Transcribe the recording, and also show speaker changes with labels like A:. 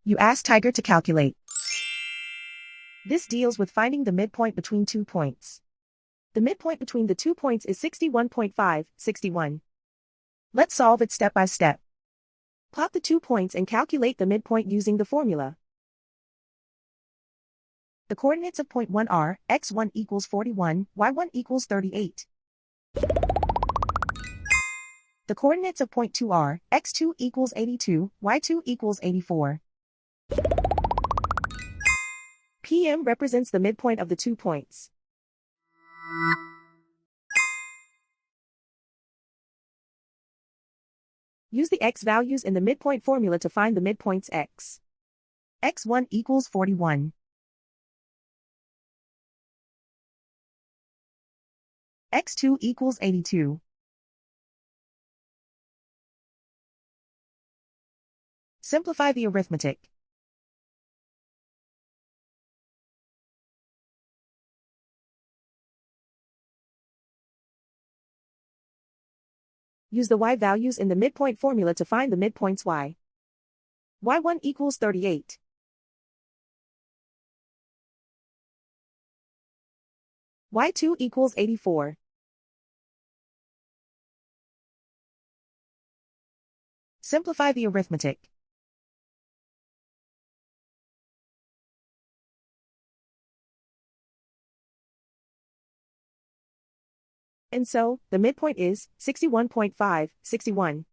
A: You ask Tiger to calculate. This deals with finding the midpoint between 2 points. The midpoint between the 2 points is 61.5, 61. Let's solve it step by step. Plot the 2 points and calculate the midpoint using the formula. The coordinates of point 1 are, x1 equals 41, y1 equals 38. The coordinates of point 2 are, x2 equals 82, y2 equals 84. PM represents the midpoint of the 2 points. Use the x values in the midpoint formula to find the midpoints x. x1 equals 41. x2 equals 82. Simplify the arithmetic. Use the y values in the midpoint formula to find the midpoints y. y1 equals 38. y2 equals 84. Simplify the arithmetic. And so, the midpoint is 61.5, 61.